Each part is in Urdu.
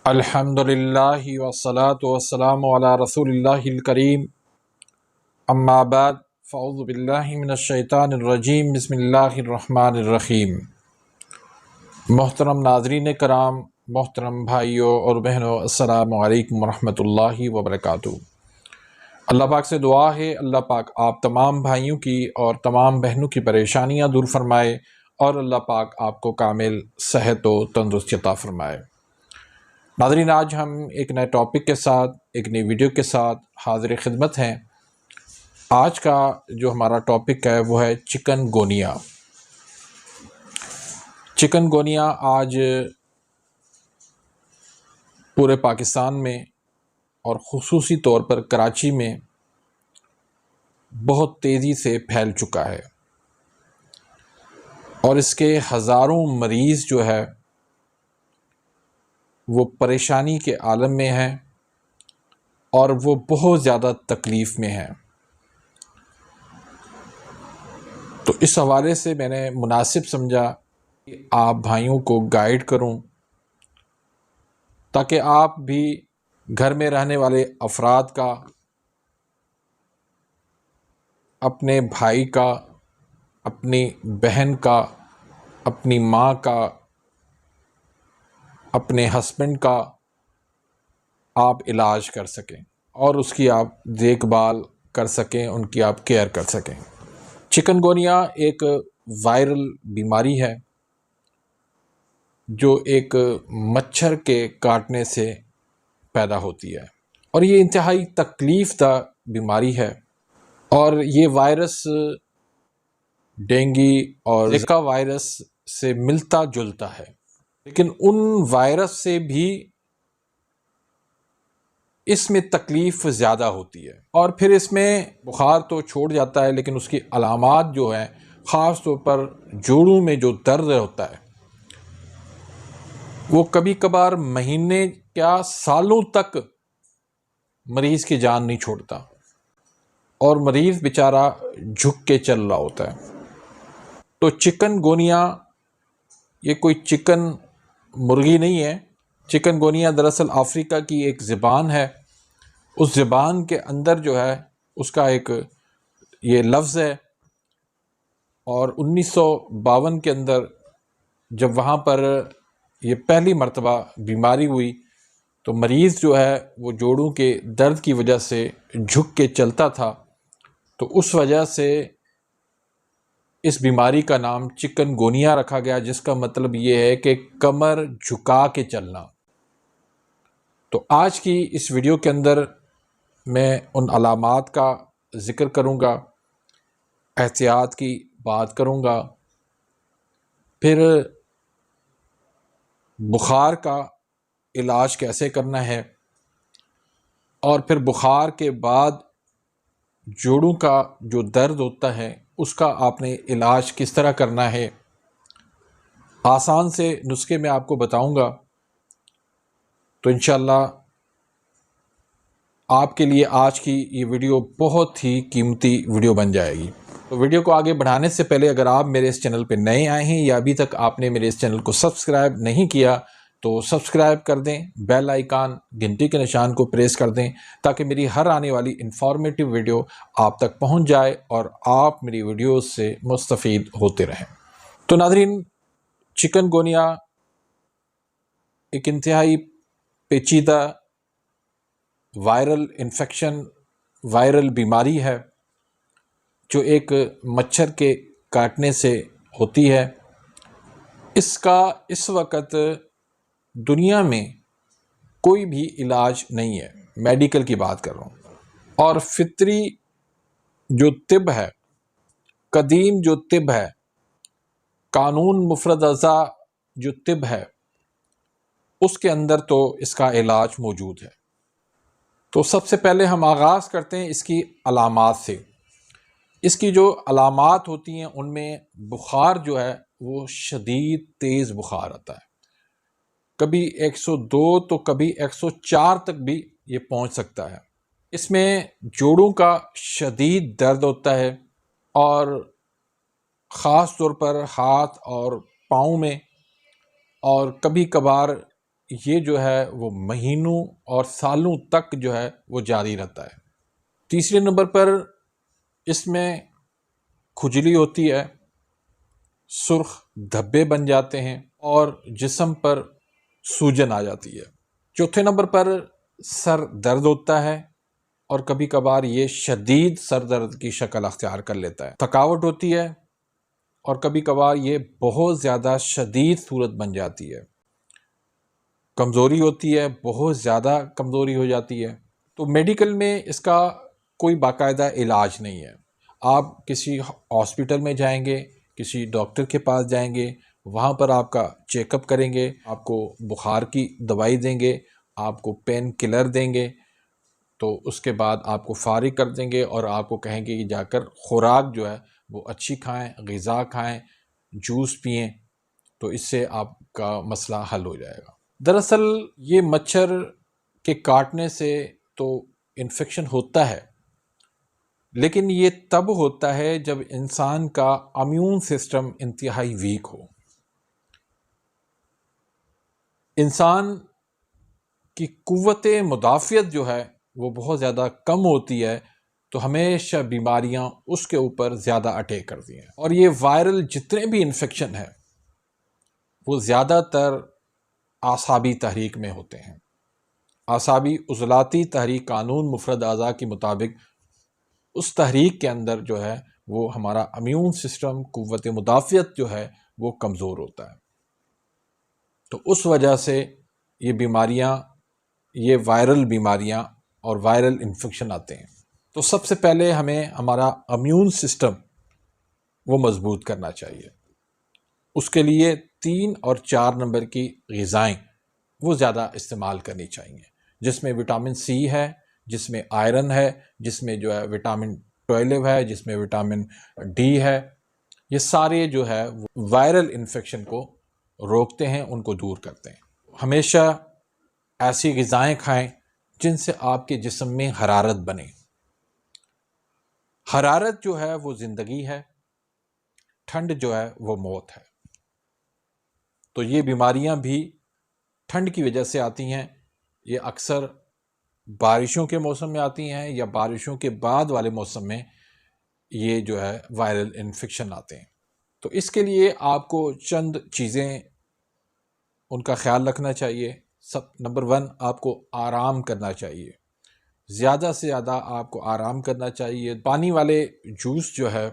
الحمدللہ والصلاة والسلام علی رسول اللہ الکریم، اما بعد فاعوذ باللہ من الشیطان الرجیم، بسم اللہ الرحمن الرحیم۔ محترم ناظرین کرام، محترم بھائیوں اور بہنوں، السلام علیکم ورحمۃ اللہ وبرکاتہ۔ اللہ پاک سے دعا ہے اللہ پاک آپ تمام بھائیوں کی اور تمام بہنوں کی پریشانیاں دور فرمائے اور اللہ پاک آپ کو کامل صحت و تندرستی عطا فرمائے۔ ناظرین، آج ہم ایک نئے ٹاپک کے ساتھ، ایک نئی ویڈیو کے ساتھ حاضر خدمت ہیں۔ آج کا جو ہمارا ٹاپک ہے وہ ہے چکن گونیا۔ چکن گونیا آج پورے پاکستان میں اور خصوصی طور پر کراچی میں بہت تیزی سے پھیل چکا ہے، اور اس کے ہزاروں مریض جو ہے وہ پریشانی کے عالم میں ہیں اور وہ بہت زیادہ تکلیف میں ہیں۔ تو اس حوالے سے میں نے مناسب سمجھا کہ آپ بھائیوں کو گائیڈ کروں، تاکہ آپ بھی گھر میں رہنے والے افراد کا، اپنے بھائی کا، اپنی بہن کا، اپنی ماں کا، اپنے ہسبینڈ کا آپ علاج کر سکیں اور اس کی آپ دیکھ بھال کر سکیں، ان کی آپ کیئر کر سکیں۔ چکن گونیا ایک وائرل بیماری ہے جو ایک مچھر کے کاٹنے سے پیدا ہوتی ہے، اور یہ انتہائی تکلیف دہ بیماری ہے، اور یہ وائرس ڈینگی اور زکا وائرس سے ملتا جلتا ہے، لیکن ان وائرس سے بھی اس میں تکلیف زیادہ ہوتی ہے، اور پھر اس میں بخار تو چھوڑ جاتا ہے، لیکن اس کی علامات جو ہیں، خاص طور پر جوڑوں میں جو درد ہوتا ہے، وہ کبھی کبھار مہینے کیا سالوں تک مریض کی جان نہیں چھوڑتا، اور مریض بیچارہ جھک کے چل رہا ہوتا ہے۔ تو چکن گونیا یہ کوئی چکن مرغی نہیں ہے۔ چکن گونیا دراصل افریقہ کی ایک زبان ہے۔ اس زبان کے اندر جو ہے اس کا ایک یہ لفظ ہے، اور 1952 کے اندر جب وہاں پر یہ پہلی مرتبہ بیماری ہوئی تو مریض جو ہے وہ جوڑوں کے درد کی وجہ سے جھک کے چلتا تھا، تو اس وجہ سے اس بیماری کا نام چکن گونیا رکھا گیا، جس کا مطلب یہ ہے کہ کمر جھکا کے چلنا۔ تو آج کی اس ویڈیو کے اندر میں ان علامات کا ذکر کروں گا، احتیاط کی بات کروں گا، پھر بخار کا علاج کیسے کرنا ہے، اور پھر بخار کے بعد جوڑوں کا جو درد ہوتا ہے اس کا آپ نے علاج کس طرح کرنا ہے، آسان سے نسخے میں آپ کو بتاؤں گا۔ تو انشاءاللہ آپ کے لیے آج کی یہ ویڈیو بہت ہی قیمتی ویڈیو بن جائے گی۔ تو ویڈیو کو آگے بڑھانے سے پہلے اگر آپ میرے اس چینل پہ نئے آئے ہیں یا ابھی تک آپ نے میرے اس چینل کو سبسکرائب نہیں کیا تو سبسکرائب کر دیں، بیل آئیکن گھنٹی کے نشان کو پریس کر دیں، تاکہ میری ہر آنے والی انفارمیٹیو ویڈیو آپ تک پہنچ جائے اور آپ میری ویڈیوز سے مستفید ہوتے رہیں۔ تو ناظرین، چکن گونیا ایک انتہائی پیچیدہ وائرل انفیکشن، وائرل بیماری ہے جو ایک مچھر کے کاٹنے سے ہوتی ہے۔ اس کا اس وقت دنیا میں کوئی بھی علاج نہیں ہے، میڈیکل کی بات کر رہا ہوں، اور فطری جو طب ہے، قدیم جو طب ہے، قانون مفرد اعضاء جو طب ہے، اس کے اندر تو اس کا علاج موجود ہے۔ تو سب سے پہلے ہم آغاز کرتے ہیں اس کی علامات سے۔ اس کی جو علامات ہوتی ہیں ان میں بخار جو ہے وہ شدید تیز بخار آتا ہے، کبھی 102 تو کبھی 104 تک بھی یہ پہنچ سکتا ہے۔ اس میں جوڑوں کا شدید درد ہوتا ہے، اور خاص طور پر ہاتھ اور پاؤں میں، اور کبھی کبھار یہ جو ہے وہ مہینوں اور سالوں تک جو ہے وہ جاری رہتا ہے۔ تیسرے نمبر پر اس میں کھجلی ہوتی ہے، سرخ دھبے بن جاتے ہیں اور جسم پر سوجن آ جاتی ہے۔ چوتھے نمبر پر سر درد ہوتا ہے اور کبھی کبھار یہ شدید سر درد کی شکل اختیار کر لیتا ہے۔ تھکاوٹ ہوتی ہے اور کبھی کبھار یہ بہت زیادہ شدید صورت بن جاتی ہے۔ کمزوری ہوتی ہے، بہت زیادہ کمزوری ہو جاتی ہے۔ تو میڈیکل میں اس کا کوئی باقاعدہ علاج نہیں ہے۔ آپ کسی ہاسپٹل میں جائیں گے، کسی ڈاکٹر کے پاس جائیں گے، وہاں پر آپ کا چیک اپ کریں گے، آپ کو بخار کی دوائی دیں گے، آپ کو پین کلر دیں گے، تو اس کے بعد آپ کو فارغ کر دیں گے اور آپ کو کہیں گے کہ جا کر خوراک جو ہے وہ اچھی کھائیں، غذا کھائیں، جوس پئیں، تو اس سے آپ کا مسئلہ حل ہو جائے گا۔ دراصل یہ مچھر کے کاٹنے سے تو انفیکشن ہوتا ہے، لیکن یہ تب ہوتا ہے جب انسان کا امیون سسٹم انتہائی ویک ہو۔ انسان کی قوت مدافعت جو ہے وہ بہت زیادہ کم ہوتی ہے، تو ہمیشہ بیماریاں اس کے اوپر زیادہ اٹیک کرتی ہیں، اور یہ وائرل جتنے بھی انفیکشن ہیں وہ زیادہ تر اعصابی تحریک میں ہوتے ہیں۔ اعصابی عضلاتی تحریک قانون مفرد اعضاء کے مطابق اس تحریک کے اندر جو ہے وہ ہمارا امیون سسٹم، قوت مدافعت جو ہے وہ کمزور ہوتا ہے، تو اس وجہ سے یہ بیماریاں، یہ وائرل بیماریاں اور وائرل انفیکشن آتے ہیں۔ تو سب سے پہلے ہمیں ہمارا امیون سسٹم وہ مضبوط کرنا چاہیے۔ اس کے لیے 3 اور 4 نمبر کی غذائیں وہ زیادہ استعمال کرنی چاہیے، جس میں وٹامن سی ہے، جس میں آئرن ہے، جس میں جو ہے وٹامن 12 ہے، جس میں وٹامن ڈی ہے۔ یہ سارے جو ہے وائرل انفیکشن کو روکتے ہیں، ان کو دور کرتے ہیں۔ ہمیشہ ایسی غذائیں کھائیں جن سے آپ کے جسم میں حرارت بنے۔ حرارت جو ہے وہ زندگی ہے، ٹھنڈ جو ہے وہ موت ہے۔ تو یہ بیماریاں بھی ٹھنڈ کی وجہ سے آتی ہیں، یہ اکثر بارشوں کے موسم میں آتی ہیں یا بارشوں کے بعد والے موسم میں یہ جو ہے وائرل انفیکشن آتے ہیں۔ تو اس کے لیے آپ کو چند چیزیں ان کا خیال رکھنا چاہیے۔ نمبر 1، آپ کو آرام کرنا چاہیے، زیادہ سے زیادہ آپ کو آرام کرنا چاہیے۔ پانی والے جوس جو ہے،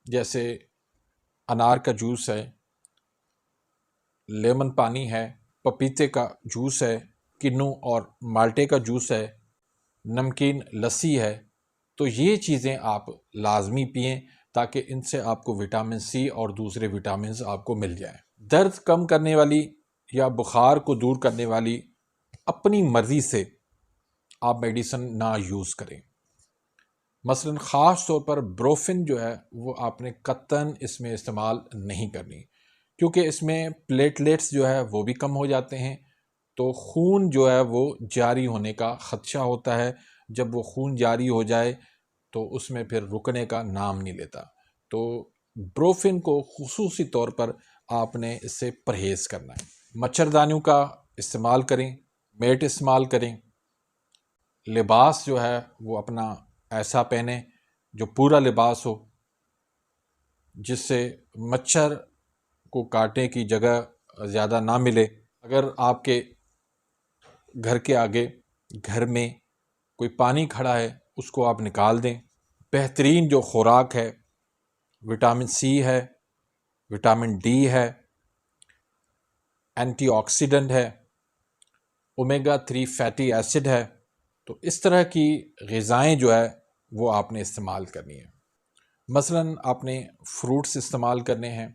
جیسے انار کا جوس ہے، لیمن پانی ہے، پپیتے کا جوس ہے، کنو اور مالٹے کا جوس ہے، نمکین لسی ہے، تو یہ چیزیں آپ لازمی پئیں تاکہ ان سے آپ کو وٹامن سی اور دوسرے وٹامنز آپ کو مل جائیں۔ درد کم کرنے والی یا بخار کو دور کرنے والی اپنی مرضی سے آپ میڈیسن نہ یوز کریں۔ مثلا خاص طور پر بروفن جو ہے وہ آپ نے قطعاً اس میں استعمال نہیں کرنی، کیونکہ اس میں پلیٹلیٹس جو ہے وہ بھی کم ہو جاتے ہیں، تو خون جو ہے وہ جاری ہونے کا خدشہ ہوتا ہے۔ جب وہ خون جاری ہو جائے تو اس میں پھر رکنے کا نام نہیں لیتا۔ تو بروفن کو خصوصی طور پر آپ نے اس سے پرہیز کرنا ہے۔ مچھردانیوں کا استعمال کریں، میٹ استعمال کریں، لباس جو ہے وہ اپنا ایسا پہنیں جو پورا لباس ہو، جس سے مچھر کو کاٹنے کی جگہ زیادہ نہ ملے۔ اگر آپ کے گھر کے آگے گھر میں کوئی پانی کھڑا ہے اس کو آپ نکال دیں۔ بہترین جو خوراک ہے، وٹامن سی ہے، وٹامن ڈی ہے، اینٹی آکسیڈنٹ ہے، اومیگا 3 فیٹی ایسڈ ہے، تو اس طرح کی غذائیں جو ہے وہ آپ نے استعمال کرنی ہے۔ مثلا آپ نے فروٹس استعمال کرنے ہیں،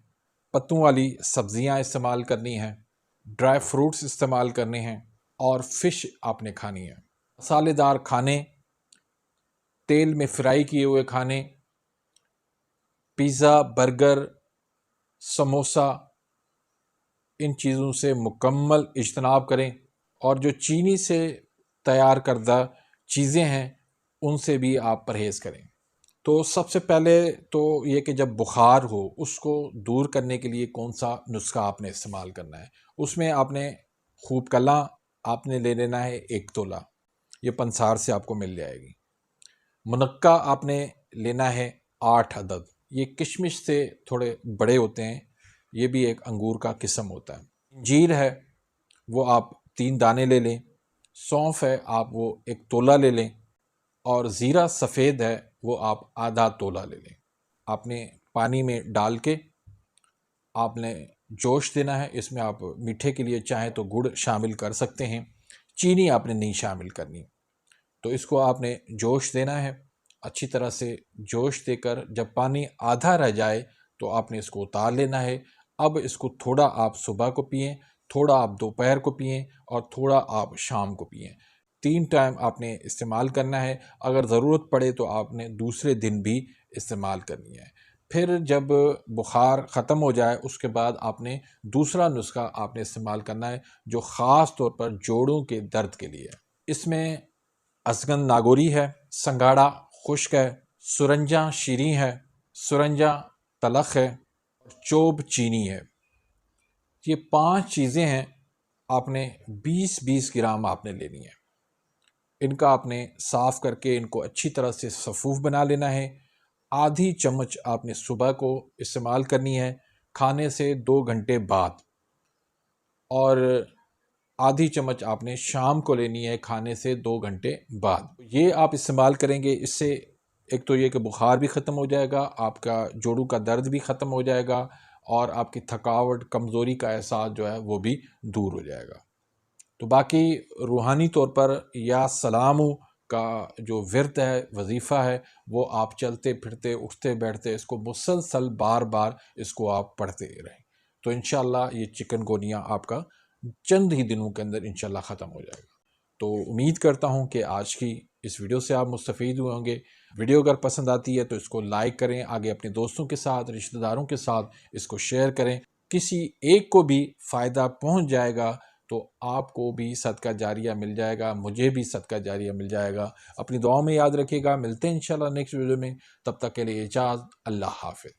پتوں والی سبزیاں استعمال کرنی ہیں، ڈرائی فروٹس استعمال کرنے ہیں، اور فش آپ نے کھانی ہے۔ مسالے دار کھانے، تیل میں فرائی کیے ہوئے کھانے، پیزا، برگر، سموسا، ان چیزوں سے مکمل اجتناب کریں، اور جو چینی سے تیار کردہ چیزیں ہیں ان سے بھی آپ پرہیز کریں۔ تو سب سے پہلے تو یہ کہ جب بخار ہو اس کو دور کرنے کے لیے کون سا نسخہ آپ نے استعمال کرنا ہے، اس میں آپ نے خوب کلاں آپ نے لے لینا ہے 1 تولہ، یہ پنسار سے آپ کو مل جائے گی۔ منقع آپ نے لینا ہے 8 عدد، یہ کشمش سے تھوڑے بڑے ہوتے ہیں، یہ بھی ایک انگور کا قسم ہوتا ہے۔ انجیر ہے وہ آپ 3 دانے لے لیں، سونف ہے آپ وہ 1 تولہ لے لیں، اور زیرہ سفید ہے وہ آپ آدھا تولہ لے لیں۔ آپ نے پانی میں ڈال کے آپ نے جوش دینا ہے، اس میں آپ میٹھے کے لیے چاہیں تو گڑ شامل کر سکتے ہیں، چینی آپ نے نہیں شامل کرنی۔ تو اس کو آپ نے جوش دینا ہے، اچھی طرح سے جوش دے کر جب پانی آدھا رہ جائے تو آپ نے اس کو اتار لینا ہے۔ اب اس کو تھوڑا آپ صبح کو پئیں، تھوڑا آپ دوپہر کو پئیں، اور تھوڑا آپ شام کو پئیں۔ 3 ٹائم آپ نے استعمال کرنا ہے، اگر ضرورت پڑے تو آپ نے دوسرے دن بھی استعمال کرنی ہے۔ پھر جب بخار ختم ہو جائے اس کے بعد آپ نے دوسرا نسخہ آپ نے استعمال کرنا ہے جو خاص طور پر جوڑوں کے درد کے لیے ہے۔ اس میں ازگن ناگوری ہے، سنگاڑا خشک ہے، سرنجاں شیریں ہے، سرنجاں تلخ ہے، چوب چینی ہے۔ یہ 5 چیزیں ہیں، آپ نے 20-20 گرام آپ نے لینی ہے۔ ان کا آپ نے صاف کر کے ان کو اچھی طرح سے صفوف بنا لینا ہے۔ آدھی چمچ آپ نے صبح کو استعمال کرنی ہے کھانے سے 2 گھنٹے بعد، اور آدھی چمچ آپ نے شام کو لینی ہے کھانے سے 2 گھنٹے بعد۔ یہ آپ استعمال کریں گے، اس سے ایک تو یہ کہ بخار بھی ختم ہو جائے گا، آپ کا جوڑوں کا درد بھی ختم ہو جائے گا، اور آپ کی تھکاوٹ کمزوری کا احساس جو ہے وہ بھی دور ہو جائے گا۔ تو باقی روحانی طور پر یا سلامو کا جو ورد ہے، وظیفہ ہے، وہ آپ چلتے پھرتے اٹھتے بیٹھتے اس کو مسلسل بار بار اس کو آپ پڑھتے رہیں، تو انشاءاللہ یہ چکن گونیا آپ کا چند ہی دنوں کے اندر انشاءاللہ ختم ہو جائے گا۔ تو امید کرتا ہوں کہ آج کی اس ویڈیو سے آپ مستفید ہوئے ہوں گے۔ ویڈیو اگر پسند آتی ہے تو اس کو لائک کریں، آگے اپنے دوستوں کے ساتھ، رشتہ داروں کے ساتھ اس کو شیئر کریں، کسی ایک کو بھی فائدہ پہنچ جائے گا تو آپ کو بھی صدقہ جاریہ مل جائے گا، مجھے بھی صدقہ جاریہ مل جائے گا۔ اپنی دعاؤں میں یاد رکھیے گا، ملتے ہیں انشاءاللہ نیکسٹ ویڈیو میں، تب تک کے لیے اجازت، اللہ حافظ۔